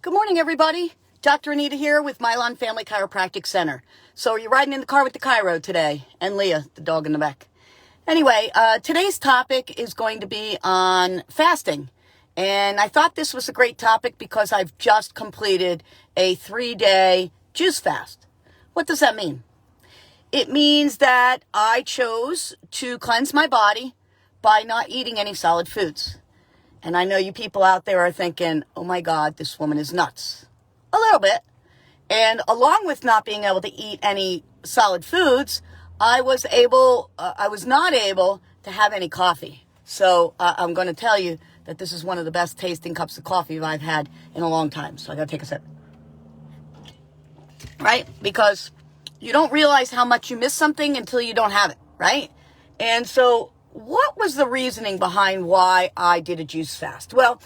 Good morning, everybody. Dr. Anita here with Mylon Family Chiropractic Center. So are you riding in the car with the Chiro today? And Leah, the dog in the back. Anyway, today's topic is going to be on fasting. And I thought this was a great topic because I've just completed a 3-day juice fast. What does that mean? It means that I chose to cleanse my body by not eating any solid foods. And I know you people out there are thinking, oh my God, this woman is nuts. A little bit. And along with not being able to eat any solid foods, I was not able to have any coffee. So I'm going to tell you that this is one of the best tasting cups of coffee I've had in a long time. So I got to take a sip. Right? Because you don't realize how much you miss something until you don't have it. Right? And so what was the reasoning behind why I did a juice fast? Well,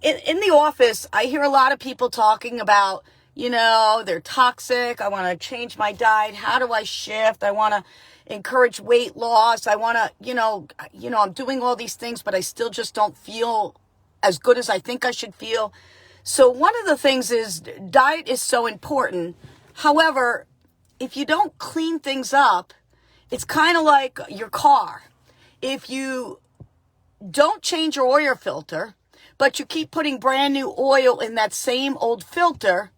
in the office, I hear a lot of people talking about, they're toxic. I want to change my diet. How do I shift? I want to encourage weight loss. I want to, I'm doing all these things, but I still just don't feel as good as I think I should feel. So one of the things is diet is so important. However, if you don't clean things up, it's kind of like your car. If you don't change your oil filter, but you keep putting brand new oil in that same old filter,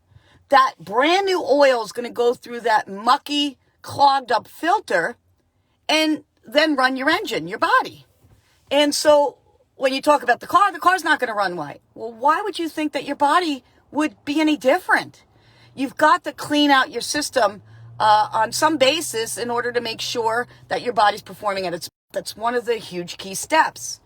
that brand new oil is going to go through that mucky, clogged up filter and then run your engine, your body. And so when you talk about the car's not going to run right. Well, why would you think that your body would be any different? You've got to clean out your system on some basis in order to make sure that your body's performing at its best. That's one of the huge key steps.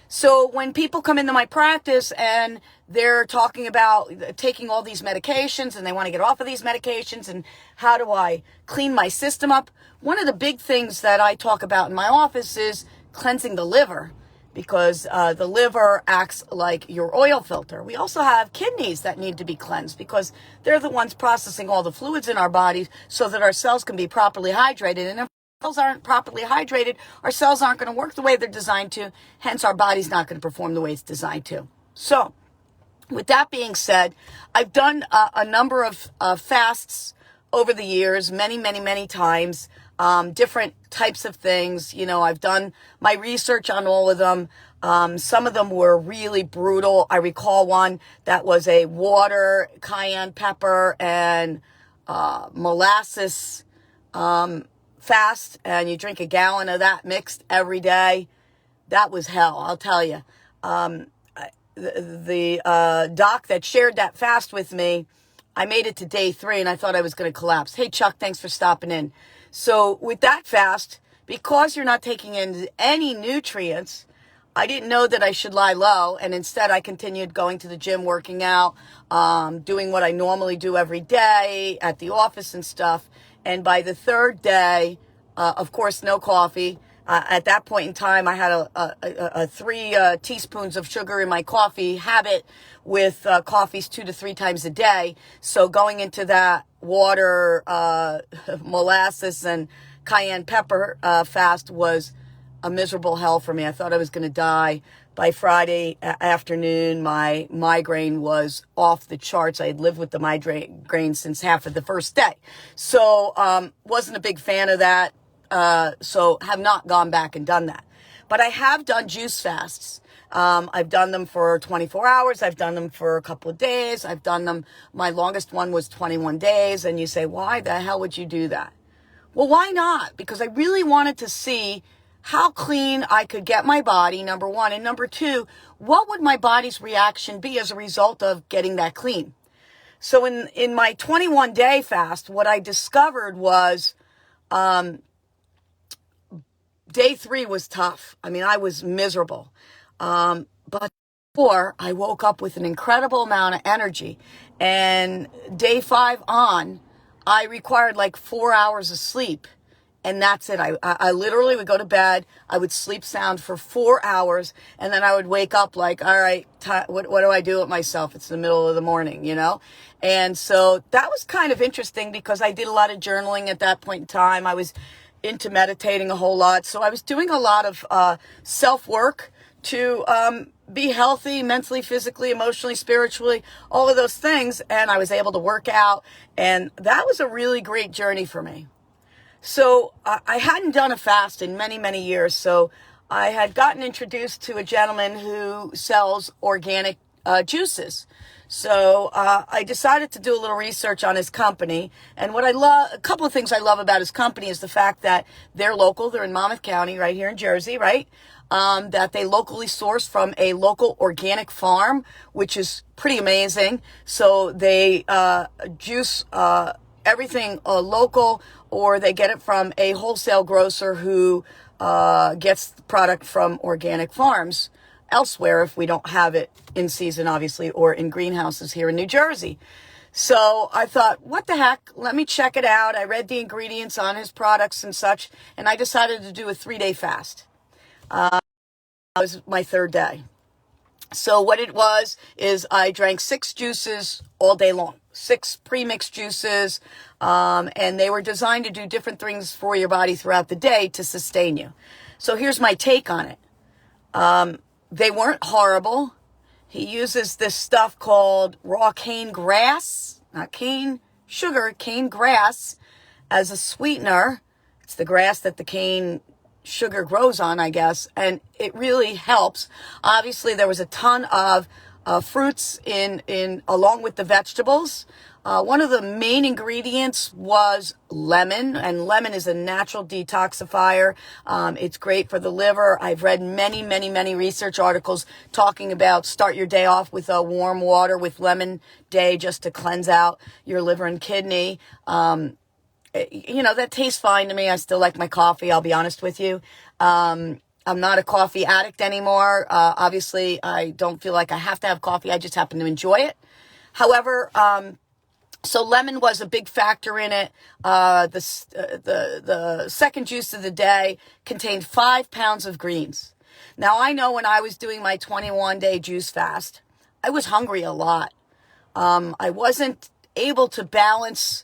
So when people come into my practice and they're talking about taking all these medications and they want to get off of these medications and how do I clean my system up? One of the big things that I talk about in my office is cleansing the liver, because the liver acts like your oil filter. We also have kidneys that need to be cleansed because they're the ones processing all the fluids in our bodies so that our cells can be properly hydrated. And if cells aren't properly hydrated, our cells aren't going to work the way they're designed to. Hence, our body's not going to perform the way it's designed to. So, with that being said, I've done a number of fasts over the years, many times, different types of things. I've done my research on all of them. Some of them were really brutal. I recall one that was a water, cayenne pepper, and molasses fast, and you drink a gallon of that mixed every day. That was hell, I'll tell you. The doc that shared that fast with me, I made it to day 3 and I thought I was going to collapse. Hey, Chuck, thanks for stopping in. So with that fast, because you're not taking in any nutrients, I didn't know that I should lie low, and instead I continued going to the gym, working out, doing what I normally do every day at the office and stuff. And by the 3rd day, of course, no coffee. At that point in time, I had a 3 teaspoons of sugar in my coffee habit with coffees 2 to 3 times a day. So going into that water, molasses, and cayenne pepper fast was a miserable hell for me. I thought I was going to die. By Friday afternoon, my migraine was off the charts. I had lived with the migraine since half of the first day. So wasn't a big fan of that. So have not gone back and done that. But I have done juice fasts. I've done them for 24 hours. I've done them for a couple of days. I've done them. My longest one was 21 days. And you say, why the hell would you do that? Well, why not? Because I really wanted to see how clean I could get my body, number one. And number two, what would my body's reaction be as a result of getting that clean? So in my 21-day fast, what I discovered was day 3 was tough. I mean, I was miserable. But before, I woke up with an incredible amount of energy. And day 5 on, I required like 4 hours of sleep. And that's it. I literally would go to bed. I would sleep sound for 4 hours. And then I would wake up like, all right, what do I do with myself? It's the middle of the morning, And so that was kind of interesting because I did a lot of journaling at that point in time. I was into meditating a whole lot. So I was doing a lot of self-work to be healthy mentally, physically, emotionally, spiritually, all of those things. And I was able to work out. And that was a really great journey for me. So I hadn't done a fast in many, many years. So I had gotten introduced to a gentleman who sells organic juices. So I decided to do a little research on his company. And what I love, a couple of things I love about his company is the fact that they're local. They're in Monmouth County, right here in Jersey, right? That they locally source from a local organic farm, which is pretty amazing. So they juice everything local, or they get it from a wholesale grocer who gets the product from organic farms elsewhere if we don't have it in season, obviously, or in greenhouses here in New Jersey. So I thought, what the heck? Let me check it out. I read the ingredients on his products and such, and I decided to do a 3-day fast. That was my third day. So what it was is I drank 6 juices all day long, 6 pre-mixed juices, and they were designed to do different things for your body throughout the day to sustain you. So here's my take on it. They weren't horrible. He uses this stuff called raw cane grass, not cane sugar, cane grass, as a sweetener. It's the grass that the cane sugar grows on, I guess, and it really helps. Obviously, there was a ton of fruits in along with the vegetables. One of the main ingredients was lemon, and lemon is a natural detoxifier. It's great for the liver. I've read many research articles talking about start your day off with warm water with lemon day just to cleanse out your liver and kidney. That tastes fine to me. I still like my coffee, I'll be honest with you. I'm not a coffee addict anymore. Obviously, I don't feel like I have to have coffee. I just happen to enjoy it. However, so lemon was a big factor in it. The second juice of the day contained 5 pounds of greens. Now, I know when I was doing my 21-day juice fast, I was hungry a lot. I wasn't able to balance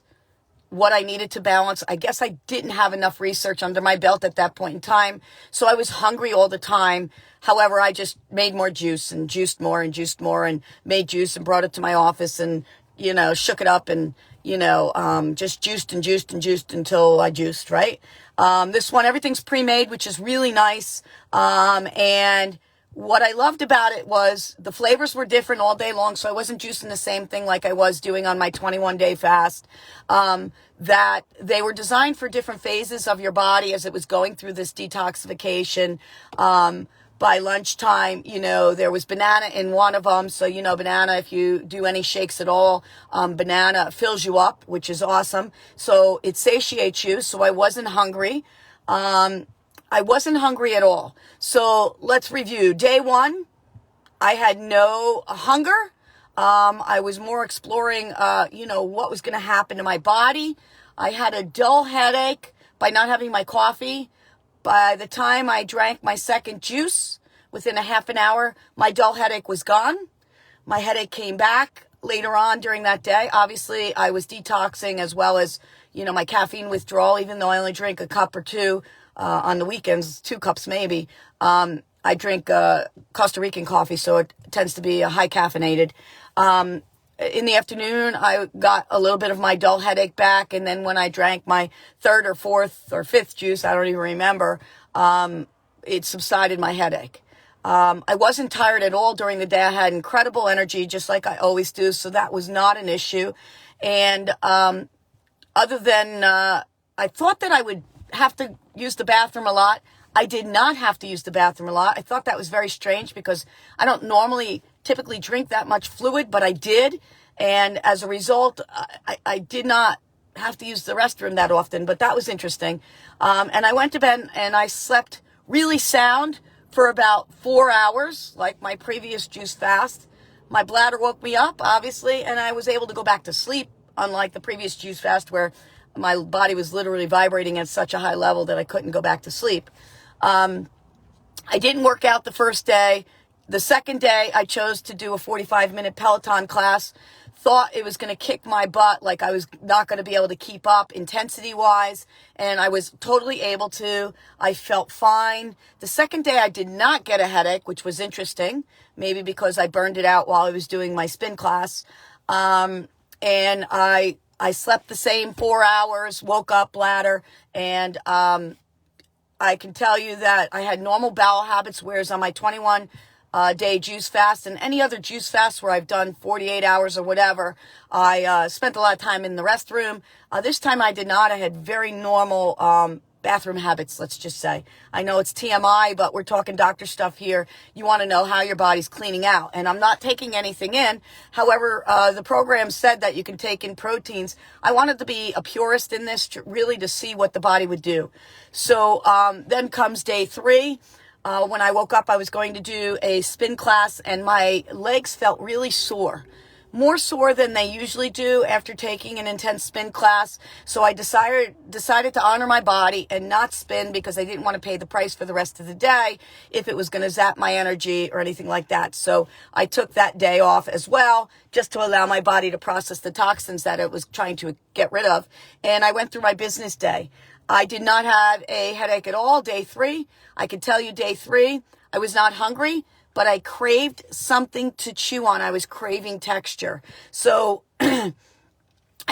what I needed to balance. I guess I didn't have enough research under my belt at that point in time. So I was hungry all the time. However, I just made more juice and juiced more and made juice and brought it to my office and, shook it up and, just juiced until I juiced, right? This one, everything's pre-made, which is really nice. And what I loved about it was the flavors were different all day long, so I wasn't juicing the same thing like I was doing on my 21-day fast. That they were designed for different phases of your body as it was going through this detoxification. By lunchtime, there was banana in one of them. So, banana, if you do any shakes at all, banana fills you up, which is awesome. So it satiates you. So I wasn't hungry. I wasn't hungry at all. So let's review. Day 1, I had no hunger. I was more exploring, what was going to happen to my body. I had a dull headache by not having my coffee. By the time I drank my second juice, within a half an hour, my dull headache was gone. My headache came back later on during that day. Obviously, I was detoxing as well as, my caffeine withdrawal, even though I only drink a cup or 2 on the weekends, 2 cups maybe. I drink Costa Rican coffee, so it tends to be high caffeinated. In the afternoon, I got a little bit of my dull headache back, and then when I drank my 3rd or 4th or 5th juice, I don't even remember, it subsided my headache. I wasn't tired at all during the day. I had incredible energy, just like I always do, so that was not an issue. And other than I thought that I would have to use the bathroom a lot. I did not have to use the bathroom a lot. I thought that was very strange because I don't normally typically drink that much fluid, but I did. And as a result, I did not have to use the restroom that often, but that was interesting. And I went to bed and I slept really sound for about 4 hours, like my previous juice fast. My bladder woke me up, obviously, and I was able to go back to sleep, unlike the previous juice fast where my body was literally vibrating at such a high level that I couldn't go back to sleep. I didn't work out the first day. The second day, I chose to do a 45-minute Peloton class. Thought it was going to kick my butt, like I was not going to be able to keep up intensity-wise, and I was totally able to. I felt fine. The second day, I did not get a headache, which was interesting, maybe because I burned it out while I was doing my spin class. And I slept the same 4 hours, woke up bladder, and I can tell you that I had normal bowel habits, whereas on my 21 day juice fast and any other juice fast where I've done 48 hours or whatever, I spent a lot of time in the restroom. This time I did not. I had very normal bathroom habits, let's just say. I know it's TMI, but we're talking doctor stuff here. You want to know how your body's cleaning out. And I'm not taking anything in. However, the program said that you can take in proteins. I wanted to be a purist in this, really to see what the body would do. So then comes day 3. When I woke up, I was going to do a spin class, and my legs felt really sore. More sore than they usually do after taking an intense spin class. So I decided to honor my body and not spin because I didn't want to pay the price for the rest of the day if it was going to zap my energy or anything like that. So I took that day off as well, just to allow my body to process the toxins that it was trying to get rid of. And I went through my business day. I did not have a headache at all. Day 3, I can tell you day 3, I was not hungry, but I craved something to chew on. I was craving texture. So I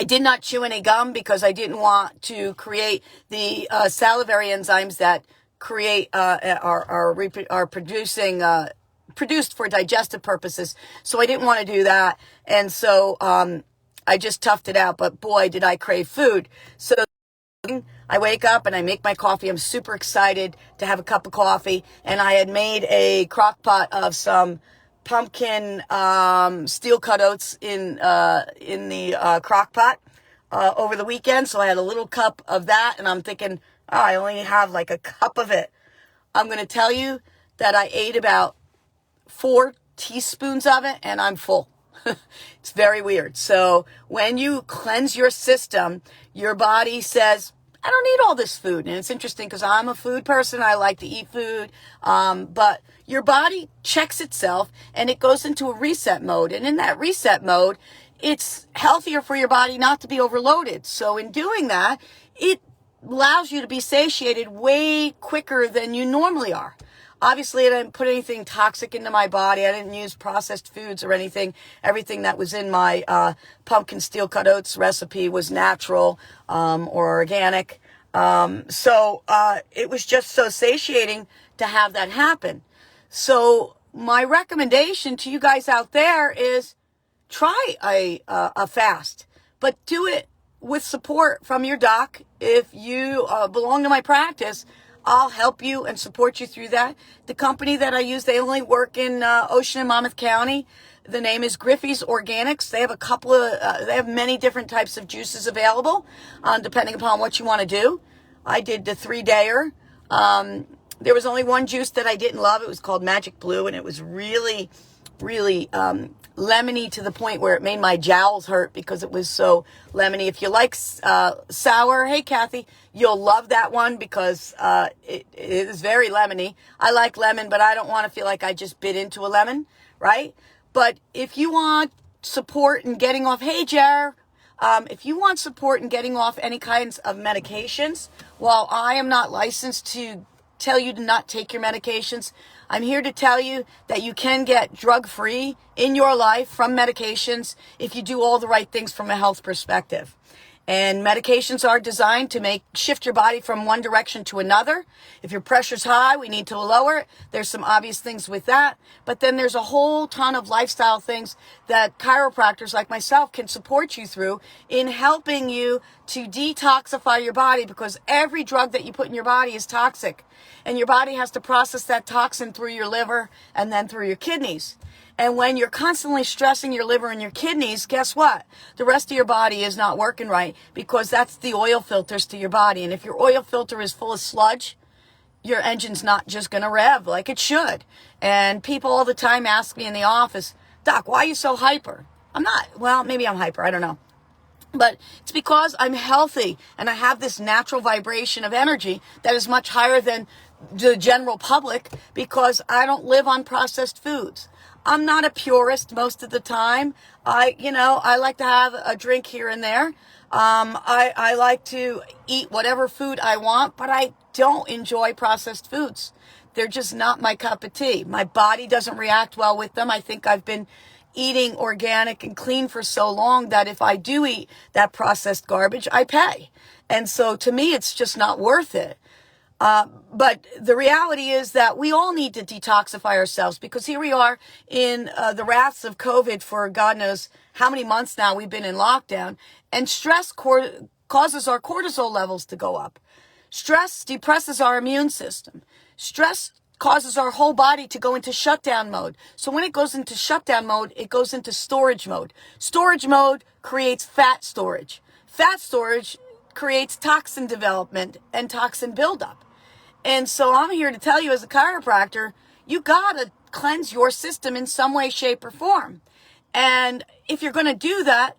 did not chew any gum because I didn't want to create the salivary enzymes that create are produced for digestive purposes. So I didn't want to do that. And so I just toughed it out. But boy, did I crave food. So I wake up and I make my coffee. I'm super excited to have a cup of coffee. And I had made a crock pot of some pumpkin steel cut oats in the crock pot over the weekend. So I had a little cup of that. And I'm thinking, oh, I only have like a cup of it. I'm going to tell you that I ate about 4 teaspoons of it and I'm full. It's very weird. So when you cleanse your system, your body says, I don't need all this food. And it's interesting because I'm a food person. I like to eat food. But your body checks itself and it goes into a reset mode. And in that reset mode, it's healthier for your body not to be overloaded. So in doing that, it allows you to be satiated way quicker than you normally are. Obviously, I didn't put anything toxic into my body. I didn't use processed foods or anything. Everything that was in my pumpkin steel cut oats recipe was natural or organic. So it was just so satiating to have that happen. So my recommendation to you guys out there is try a fast, but do it with support from your doc. If you belong to my practice, I'll help you and support you through that. The company that I use, they only work in Ocean and Monmouth County. The name is Griffey's Organics. They have they have many different types of juices available, depending upon what you want to do. I did the 3-dayer. There was only one juice that I didn't love. It was called Magic Blue, and it was really, really lemony to the point where it made my jowls hurt because it was so lemony. If you like sour, hey Kathy, you'll love that one because it is very lemony. I like lemon, but I don't want to feel like I just bit into a lemon, right? But if you want support in getting off, hey Jar, if you want support in getting off any kinds of medications, while I am not licensed to tell you to not take your medications, I'm here to tell you that you can get drug-free in your life from medications if you do all the right things from a health perspective. And medications are designed to shift your body from one direction to another. If your pressure's high, we need to lower it. There's some obvious things with that. But then there's a whole ton of lifestyle things that chiropractors like myself can support you through in helping you to detoxify your body, because every drug that you put in your body is toxic. And your body has to process that toxin through your liver and then through your kidneys. And when you're constantly stressing your liver and your kidneys, guess what? The rest of your body is not working right, because that's the oil filters to your body. And if your oil filter is full of sludge, your engine's not just going to rev like it should. And people all the time ask me in the office, Doc, why are you so hyper? I'm not. Well, maybe I'm hyper. I don't know. But it's because I'm healthy and I have this natural vibration of energy that is much higher than the general public because I don't live on processed foods. I'm not a purist most of the time. I like to have a drink here and there. I like to eat whatever food I want, but I don't enjoy processed foods. They're just not my cup of tea. My body doesn't react well with them. I think I've been eating organic and clean for so long that if I do eat that processed garbage, I pay. And so to me, it's just not worth it. But the reality is that we all need to detoxify ourselves because here we are in the wraths of COVID for God knows how many months now we've been in lockdown, and stress causes our cortisol levels to go up. Stress depresses our immune system. Stress causes our whole body to go into shutdown mode. So when it goes into shutdown mode, it goes into storage mode. Storage mode creates fat storage. Fat storage creates toxin development and toxin buildup. And so I'm here to tell you as a chiropractor, you gotta cleanse your system in some way, shape, or form. And if you're gonna do that,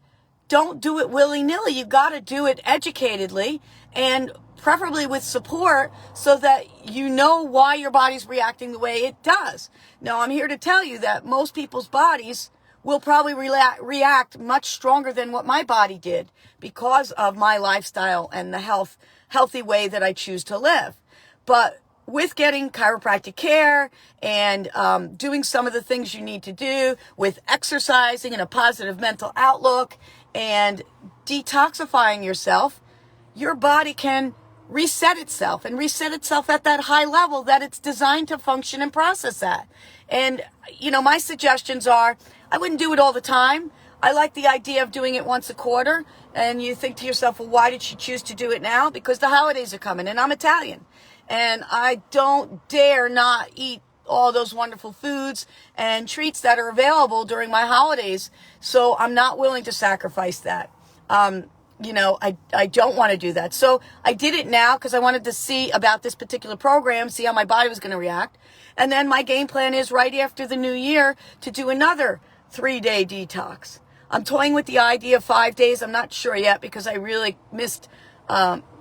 don't do it willy-nilly. You gotta do it educatedly and preferably with support so that you know why your body's reacting the way it does. Now, I'm here to tell you that most people's bodies will probably react much stronger than what my body did because of my lifestyle and the healthy way that I choose to live. But with getting chiropractic care and doing some of the things you need to do with exercising and a positive mental outlook and detoxifying yourself, your body can reset itself and reset itself at that high level that it's designed to function and process at. And, my suggestions are, I wouldn't do it all the time. I like the idea of doing it once a quarter. And you think to yourself, well, why did she choose to do it now? Because the holidays are coming and I'm Italian. And I don't dare not eat all those wonderful foods and treats that are available during my holidays. So I'm not willing to sacrifice that. I don't want to do that. So I did it now because I wanted to see about this particular program, see how my body was going to react. And then my game plan is right after the new year to do another 3-day detox. I'm toying with the idea of 5 days. I'm not sure yet because I really missed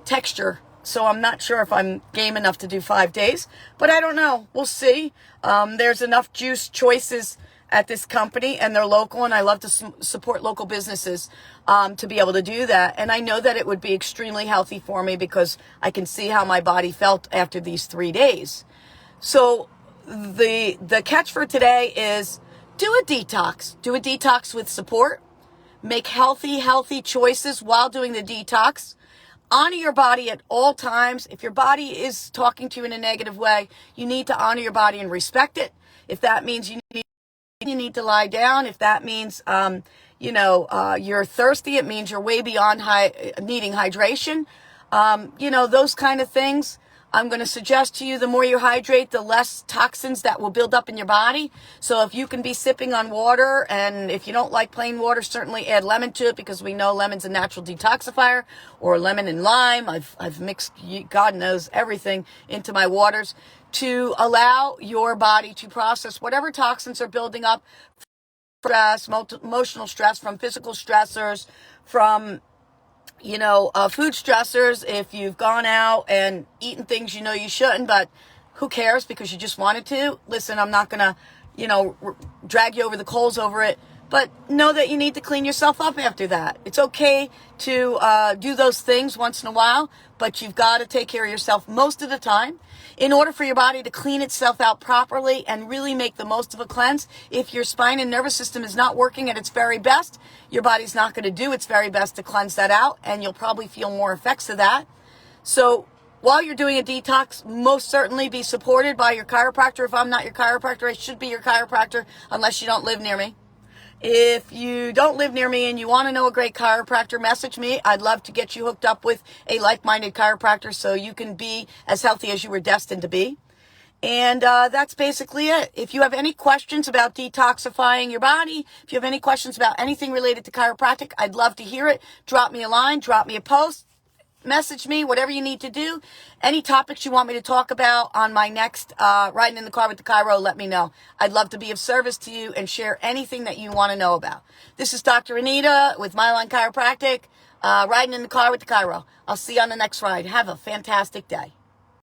texture. So I'm not sure if I'm game enough to do 5 days, but I don't know. We'll see. There's enough juice choices at this company and they're local and I love to support local businesses to be able to do that. And I know that it would be extremely healthy for me because I can see how my body felt after these 3 days. So the catch for today is do a detox. Do a detox with support. Make healthy choices while doing the detox. Honor your body at all times. If your body is talking to you in a negative way, you need to honor your body and respect it. If that means you need to lie down, if that means, you're thirsty, it means you're way beyond needing hydration. Those kind of things. I'm going to suggest to you the more you hydrate, the less toxins that will build up in your body. So if you can be sipping on water, and if you don't like plain water, certainly add lemon to it because we know lemon's a natural detoxifier, or lemon and lime. I've mixed, God knows, everything into my waters to allow your body to process whatever toxins are building up, stress, emotional stress, from physical stressors, from food stressors, if you've gone out and eaten things you shouldn't, but who cares because you just wanted to. Listen, I'm not going to, drag you over the coals over it, but know that you need to clean yourself up after that. It's okay to do those things once in a while, but you've got to take care of yourself most of the time. In order for your body to clean itself out properly and really make the most of a cleanse, if your spine and nervous system is not working at its very best, your body's not going to do its very best to cleanse that out, and you'll probably feel more effects of that. So while you're doing a detox, most certainly be supported by your chiropractor. If I'm not your chiropractor, I should be your chiropractor unless you don't live near me. If you don't live near me and you want to know a great chiropractor, message me. I'd love to get you hooked up with a like-minded chiropractor so you can be as healthy as you were destined to be. And that's basically it. If you have any questions about detoxifying your body, if you have any questions about anything related to chiropractic, I'd love to hear it. Drop me a line, drop me a post. message me, whatever you need to do. Any topics you want me to talk about on my next Riding in the Car with the Chiro, let me know. I'd love to be of service to you and share anything that you want to know about. This is Dr. Anita with Myline Chiropractic, Riding in the Car with the Chiro. I'll see you on the next ride. Have a fantastic day.